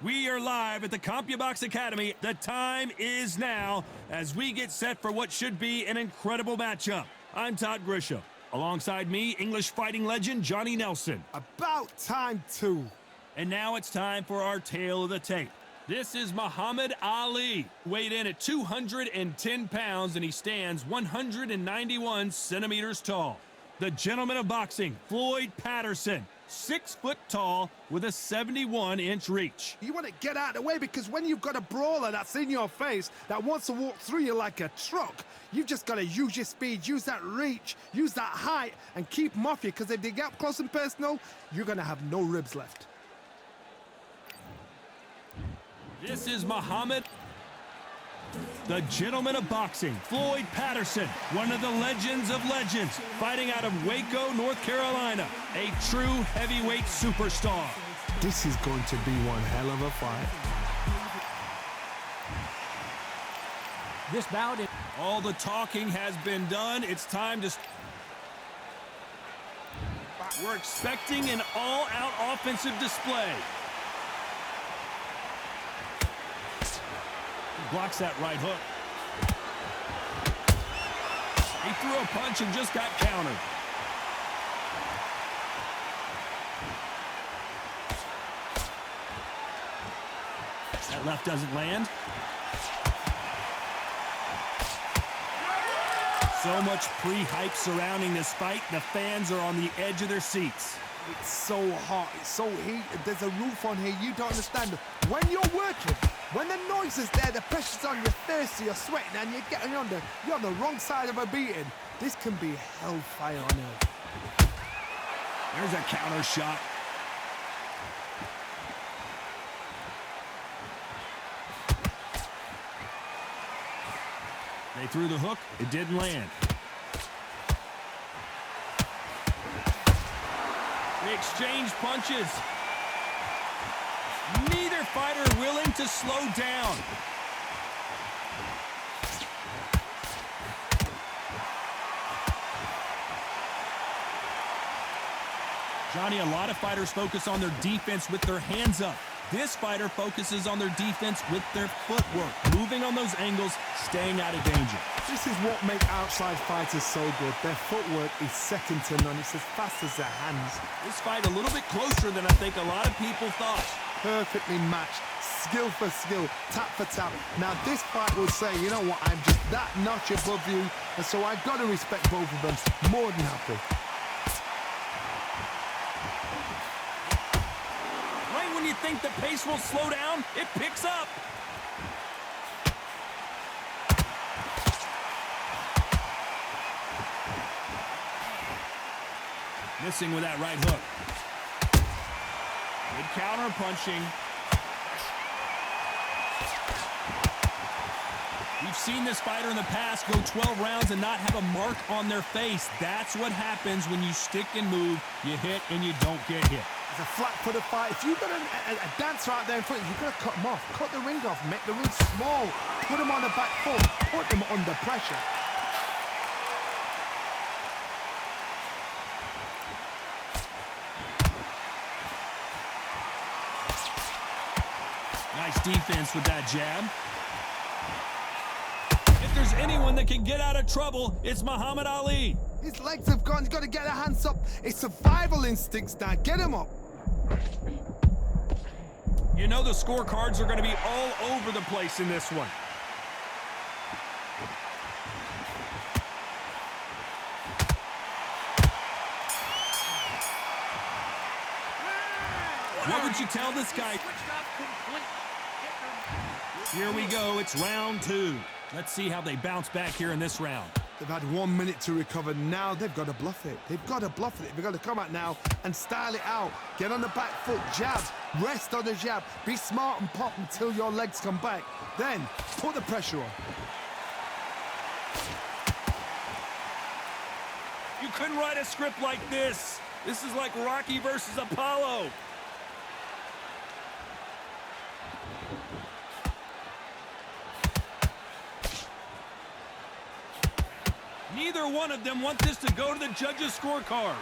We are live at the CompuBox Academy. The time is now as we get set for what should be an incredible matchup. I'm Todd Grisham. Alongside me, English fighting legend Johnny Nelson. About time, too. And now it's time for our tale of the tape. This is Muhammad Ali, weighed in at 210 pounds, and he stands 191 centimeters tall. The gentleman of boxing, Floyd Patterson, 6 foot tall with a 71-inch reach. You want to get out of the way because when you've got a brawler that's in your face that wants to walk through you like a truck, you've just got to use your speed, use that reach, use that height, and keep them off you, because if they get up close and personal, you're going to have no ribs left. This is Muhammad, the gentleman of boxing, Floyd Patterson, one of the legends of legends, fighting out of Waco, North Carolina, a true heavyweight superstar. This is going to be one hell of a fight. This bout is... All the talking has been done. It's time to... We're expecting an all-out offensive display. Blocks that right hook. He threw a punch and just got countered. That left doesn't land. So much pre-hype surrounding this fight. The fans are on the edge of their seats. It's so hot, it's so heated, there's a roof on here, you don't understand. When you're working, when the noise is there, the pressure's on, you're thirsty, you're sweating, and you're on the wrong side of a beating. This can be hellfire on earth. There's a counter shot. They threw the hook, it didn't land. They exchange punches. Neither fighter willing to slow down. Johnny, a lot of fighters focus on their defense with their hands up. This fighter focuses on their defense with their footwork, moving on those angles, staying out of danger. This is what makes outside fighters so good. Their footwork is second to none. It's as fast as their hands. This fight a little bit closer than I think a lot of people thought. Perfectly matched, skill for skill, tap for tap. Now this fight will say, you know what, I'm just that notch above you, and so I've got to respect both of them. More than happy. Right when you think the pace will slow down, it picks up. Missing with that right hook. Good counter punching. We've seen this fighter in the past go 12 rounds and not have a mark on their face. That's what happens when you stick and move. You hit and you don't get hit. It's a flat-footed fight. If you've got a dancer out there in front, you've got to cut them off. Cut the ring off. Make the ring small. Put them on the back foot. Put them under pressure. Nice defense with that jab. If there's anyone that can get out of trouble, it's Muhammad Ali. His legs have gone. He's got to get their hands up. It's survival instincts now. Get him up. You know the scorecards are going to be all over the place in this one. What would you tell this guy? Here we go. It's round 2. Let's see how they bounce back here in this round. They've had 1 minute to recover. Now they've got to bluff it. They've got to bluff it. They've got to come out now and style it out. Get on the back foot, jab, rest on the jab. Be smart and pop until your legs come back. Then put the pressure on. You couldn't write a script like this. This is like Rocky versus Apollo. Neither one of them want this to go to the judges' scorecards.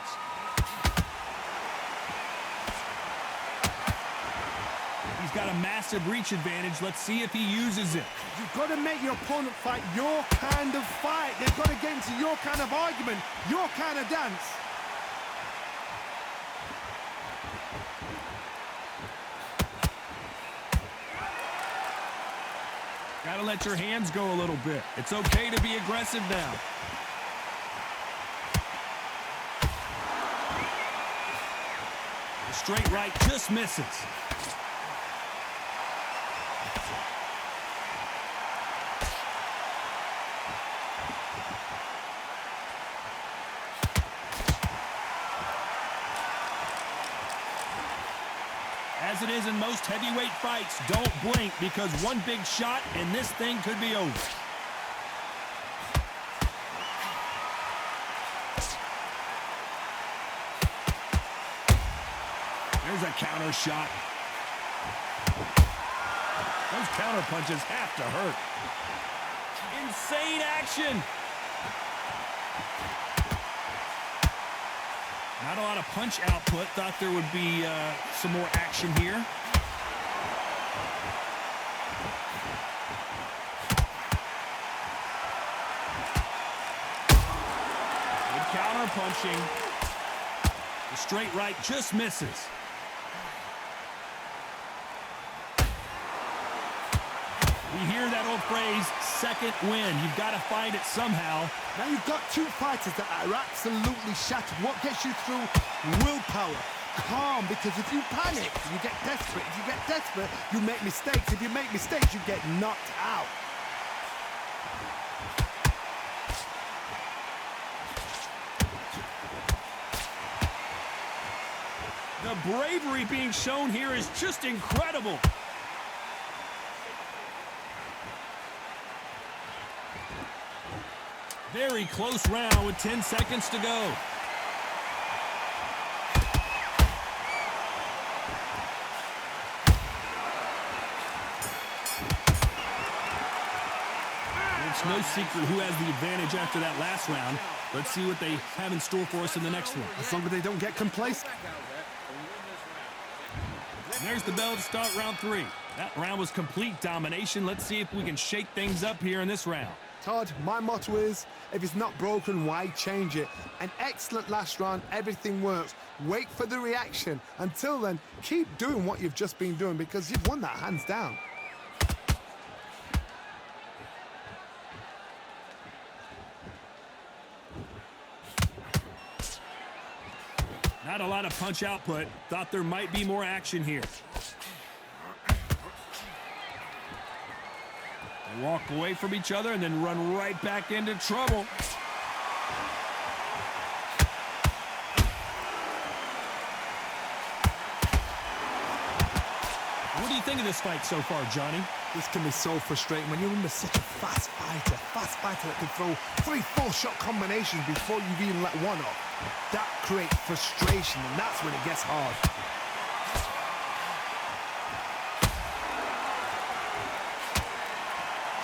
got a massive reach advantage. Let's see if he uses it. You've got to make your opponent fight your kind of fight. They've got to get into your kind of argument, your kind of dance. Gotta let your hands go a little bit. It's okay to be aggressive now. The straight right just misses. As it is in most heavyweight fights, don't blink because one big shot and this thing could be over. There's a counter shot. Those counter punches have to hurt. Insane action. Not a lot of punch output. Thought there would be some more action here. Good counter punching. The straight right just misses. We hear that old phrase, second win. You've got to find it somehow. Now you've got two fighters that are absolutely shattered. What gets you through? Willpower. Calm, because if you panic, you get desperate. If you get desperate, you make mistakes. If you make mistakes, you get knocked out. The bravery being shown here is just incredible. Very close round with 10 seconds to go. It's no secret who has the advantage after that last round. Let's see what they have in store for us in the next one. As long as they don't get complacent. And there's the bell to start round 3. That round was complete domination. Let's see if we can shake things up here in this round. Todd, my motto is, if it's not broken, why change it? An excellent last round, everything works. Wait for the reaction. Until then, keep doing what you've just been doing because you've won that hands down. Not a lot of punch output. Thought there might be more action here. They walk away from each other and then run right back into trouble. What do you think of this fight so far, Johnny? This can be so frustrating when you're under such a fast fighter that can throw 3-4 shot combinations before you've even let one off. That creates frustration, and that's when it gets hard.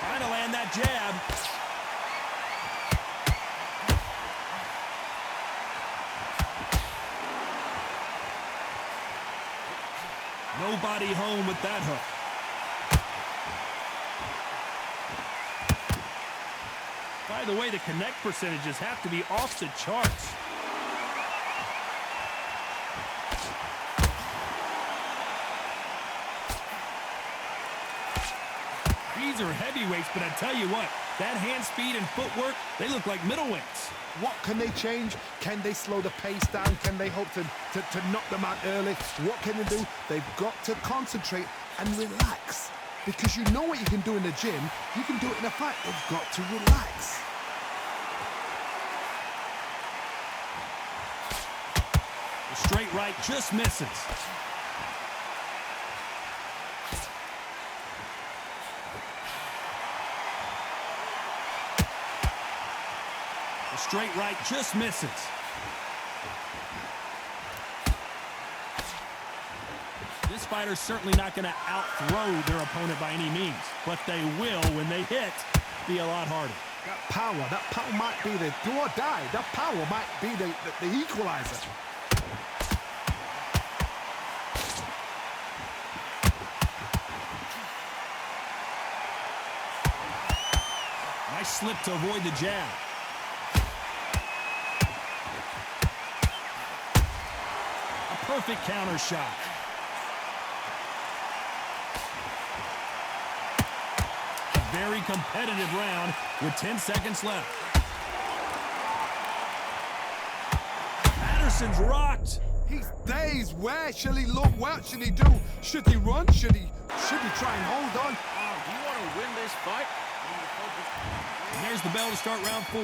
Trying to land that jab. Nobody home with that hook. By the way, the connect percentages have to be off the charts. These are heavyweights, but I tell you what, that hand speed and footwork, they look like middleweights. What can they change? Can they slow the pace down? Can they hope to knock them out early? What can they do? They've got to concentrate and relax. Because you know what you can do in the gym, you can do it in a fight. They've got to relax. The straight right just misses. The straight right just misses. This fighter's certainly not going to out-throw their opponent by any means, but they will, when they hit, be a lot harder. That power might be the do or die. That power might be the equalizer. Nice slip to avoid the jab. A perfect counter shot. A very competitive round with 10 seconds left. Patterson's rocked. He's dazed. Where shall he look? What should he do? Should he run? Should he try and hold on? Do you want to win this fight? And there's the bell to start round 4.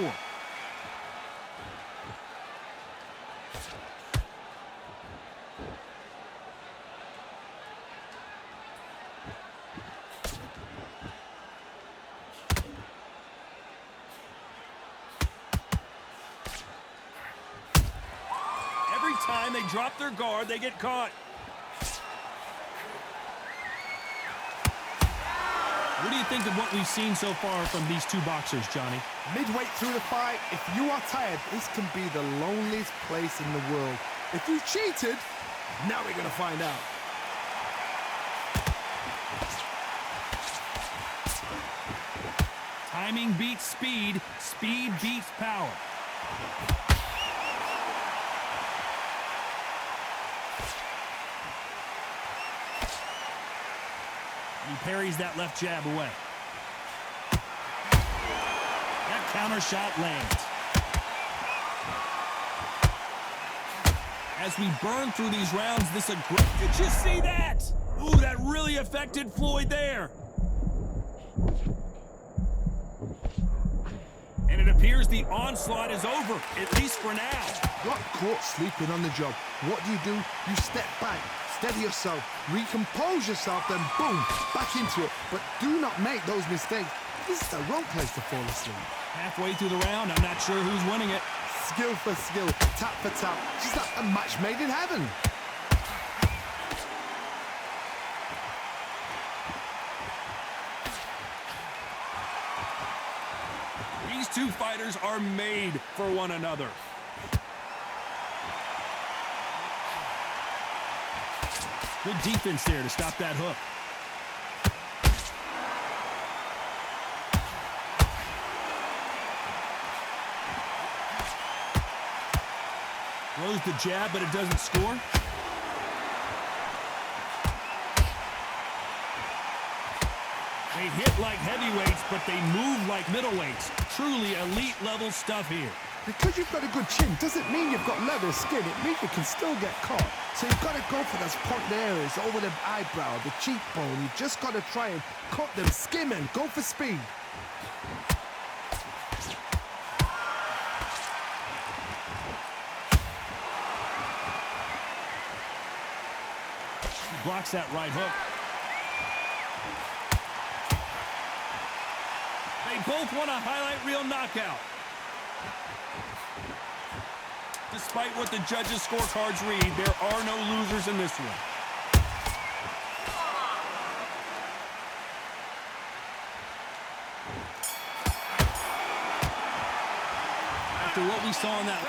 Every time they drop their guard, they get caught. What do you think of what we've seen so far from these two boxers, Johnny? Midway through the fight, if you are tired, this can be the loneliest place in the world. If you cheated, now we're going to find out. Timing beats speed. Speed beats power. He parries that left jab away. That counter shot lands. As we burn through these rounds, this aggressive. Did you see that? Ooh, that really affected Floyd there. And it appears the onslaught is over, at least for now. Got caught sleeping on the job. What do? You step back, steady yourself, recompose yourself, then boom, back into it. But do not make those mistakes. This is the wrong place to fall asleep. Halfway through the round, I'm not sure who's winning it. Skill for skill, tap for tap. Just like a match made in heaven. These two fighters are made for one another. Good defense there to stop that hook. Throws the jab, but it doesn't score. They hit like heavyweights, but they move like middleweights. Truly elite level stuff here. Because you've got a good chin doesn't mean you've got leather skin. It means you can still get caught. So you've got to go for those pointed areas over the eyebrow, the cheekbone. You've just got to try and cut them, skim and go for speed. Blocks that right hook. They both want a highlight reel knockout. Despite what the judges' scorecards read, there are no losers in this one. After what we saw in that...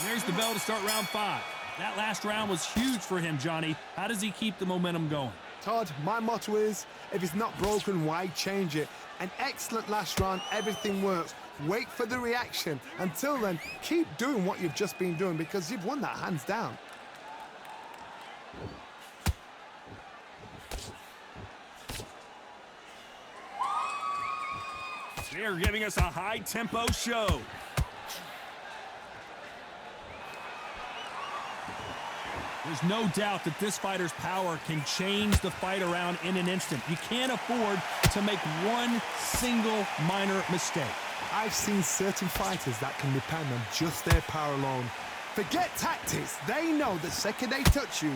There's the bell to start round 5. That last round was huge for him, Johnny. How does he keep the momentum going? Todd, my motto is, if it's not broken, why change it? An excellent last round, everything works. Wait for the reaction. Until then, keep doing what you've just been doing because you've won that hands down. They're giving us a high-tempo show. There's no doubt that this fighter's power can change the fight around in an instant. You can't afford to make one single minor mistake. I've seen certain fighters that can depend on just their power alone. Forget tactics. They know the second they touch you,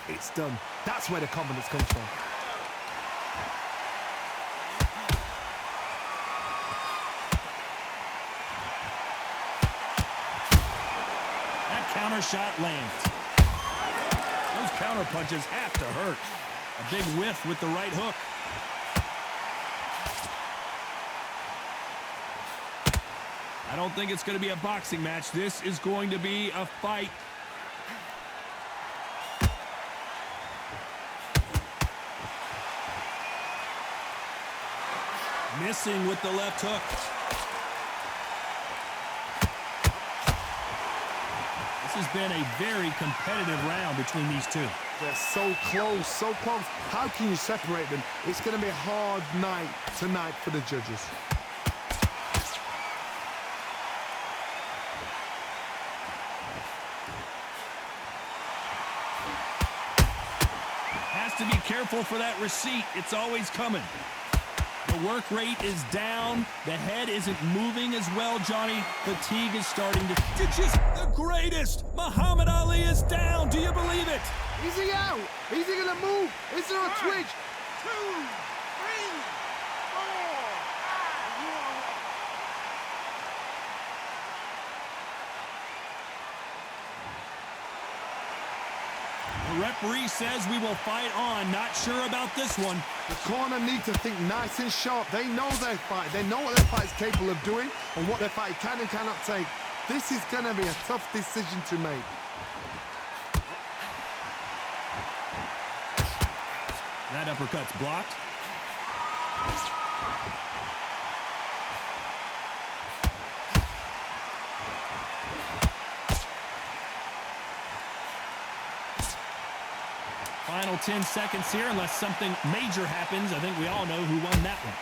it's done. That's where the confidence comes from. That counter shot lands. Those counter punches have to hurt. A big whiff with the right hook. I don't think it's going to be a boxing match. This is going to be a fight. Missing with the left hook. This has been a very competitive round between these two. They're so close, so close. How can you separate them? It's going to be a hard night tonight for the judges. Has to be careful for that receipt. It's always coming. The work rate is down. The head isn't moving as well, Johnny. Fatigue is starting to... It's just the greatest. Muhammad Ali is down. Do you believe it? Is he out? Is he going to move? Is there a twitch? 2, 3, 4. The referee says we will fight on. Not sure about this one. The corner need to think nice and sharp. They know their fight. They know what their fight is capable of doing and what their fight can and cannot take. This is going to be a tough decision to make. That uppercut's blocked. Final 10 seconds here, unless something major happens. I think we all know who won that one.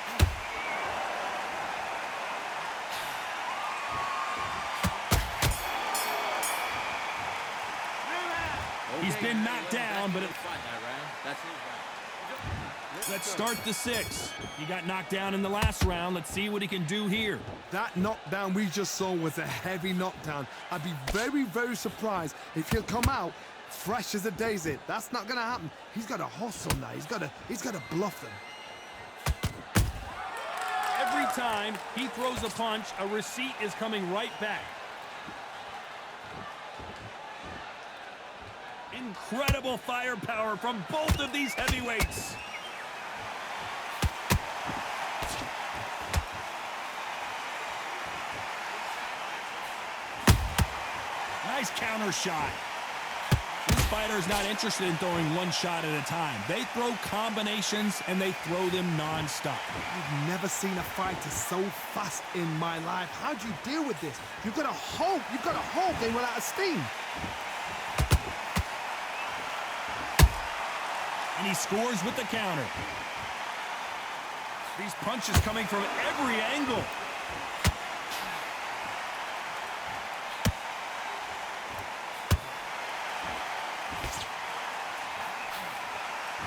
He's been knocked down, but let's start the 6th. He got knocked down in the last round. Let's see what he can do here. That knockdown we just saw was a heavy knockdown. I'd be very, very surprised if he'll come out fresh as a daisy. That's not going to happen. He's got to hustle now. He's got to bluff them. Every time he throws a punch, a receipt is coming right back. Incredible firepower from both of these heavyweights. Nice counter shot. This fighter's not interested in throwing one shot at a time. They throw combinations and they throw them non-stop. I've never seen a fighter so fast in my life. How do you deal with this? You've got to hope they run out of steam. And he scores with the counter. These punches coming from every angle.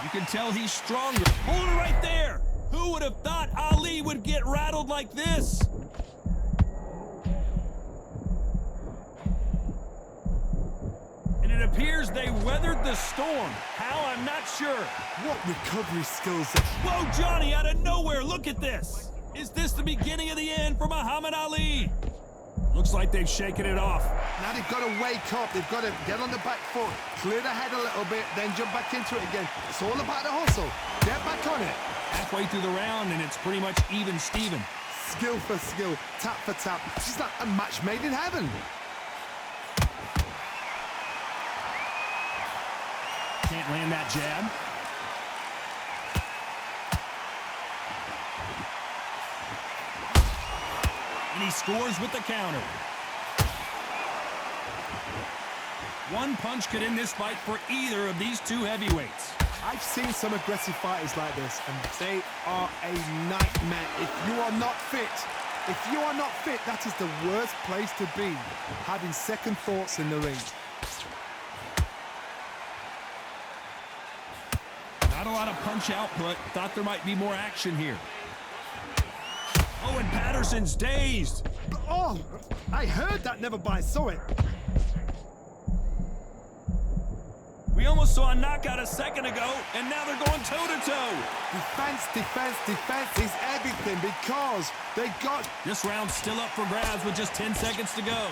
You can tell he's stronger. Hold it right there. Who would have thought Ali would get rattled like this? And it appears they weathered the storm. How, I'm not sure. What recovery skills. Whoa, Johnny, out of nowhere. Look at this. Is this the beginning of the end for Muhammad Ali? Looks like they've shaken it off. Now they've got to wake up. They've got to get on the back foot, clear the head a little bit, then jump back into it again. It's all about the hustle. Get back on it. Halfway through the round, and it's pretty much even Steven. Skill for skill, tap for tap. She's like a match made in heaven. Can't land that jab. And he scores with the counter. One punch could end this fight for either of these two heavyweights. I've seen some aggressive fighters like this, and they are a nightmare. If you are not fit, that is the worst place to be, having second thoughts in the ring. Not a lot of punch output. Thought there might be more action here. Oh, and Patterson's dazed. Oh, I heard that, never by saw it. We almost saw a knockout a second ago, and now they're going toe-to-toe. Defense is everything because they got... This round's still up for grabs with just 10 seconds to go.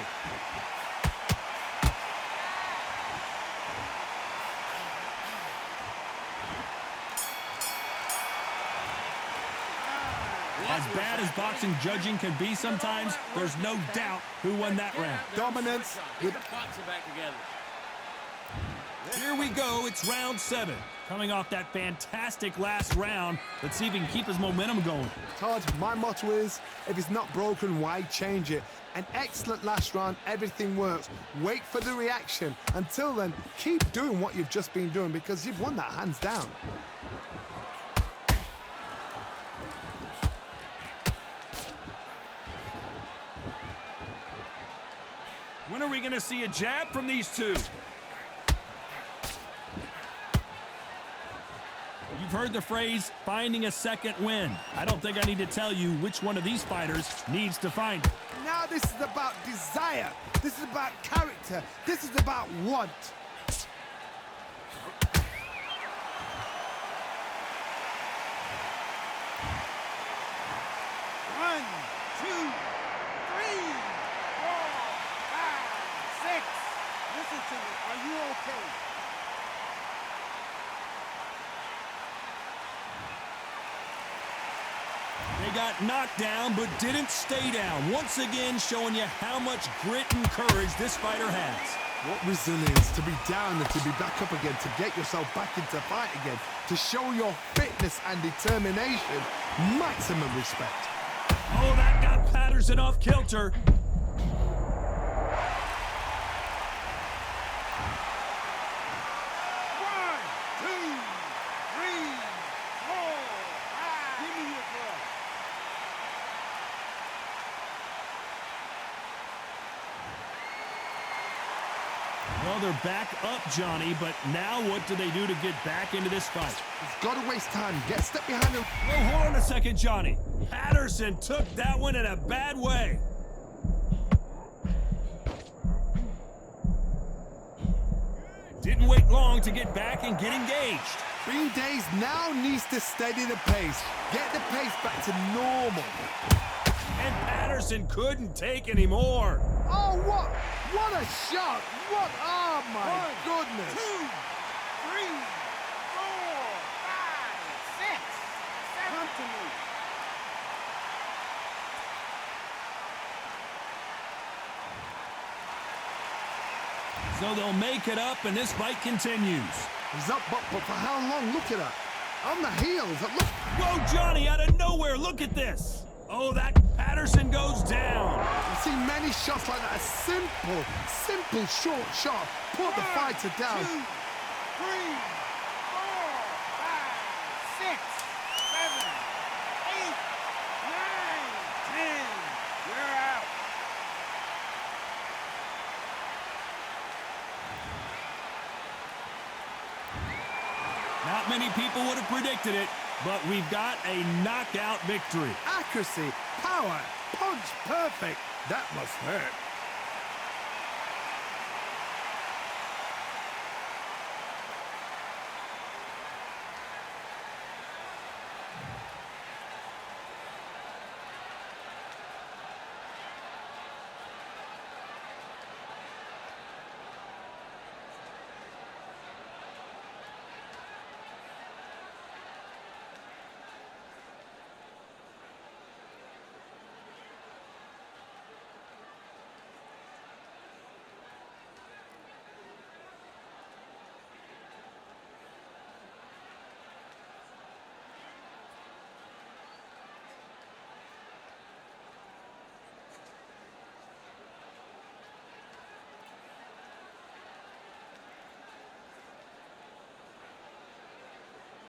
As bad as boxing judging can be sometimes, there's no doubt who won that round. Dominance. Get the boxing back together. Here we go. It's round 7. Coming off that fantastic last round, let's see if he can keep his momentum going. Todd, my motto is, if it's not broken, why change it? An excellent last round, everything works. Wait for the reaction. Until then, keep doing what you've just been doing because you've won that hands down. When are we going to see a jab from these two? You've heard the phrase, finding a second win. I don't think I need to tell you which one of these fighters needs to find it. Now this is about desire. This is about character. This is about want. One, two, three, 4, 5, 6. Listen to me. Are you okay? They got knocked down, but didn't stay down. Once again, showing you how much grit and courage this fighter has. What resilience to be down and to be back up again, to get yourself back into fight again, to show your fitness and determination. Maximum respect. Oh, that got Patterson off kilter. One, two, three, 4, 5. Give me your glove. Well, they're back up, Johnny, but now what do they do to get back into this fight? He's got to waste time. Get a step behind him. Well, hold on a second, Johnny. Patterson took that one in a bad way. Didn't wait long to get back and get engaged. Green Days now needs to steady the pace. Get the pace back to normal. And Patterson couldn't take any more. Oh, what? What a shot. What? Oh, my 1, goodness. 2, 3, 4, 5, 6, 7. Come to me. So they'll make it up, and this fight continues. He's up, but for how long? Look at that. On the heels. Look. Whoa, Johnny, out of nowhere. Look at this. Oh, that Patterson goes down. I've seen many shots like that. A simple short shot. Put the fighter down. 2, 3, 4, 5, 6, 7, 8, 9, 10. You're out. Not many people would have predicted it, but we've got a knockout victory. Accuracy, power, punch, perfect. That must hurt.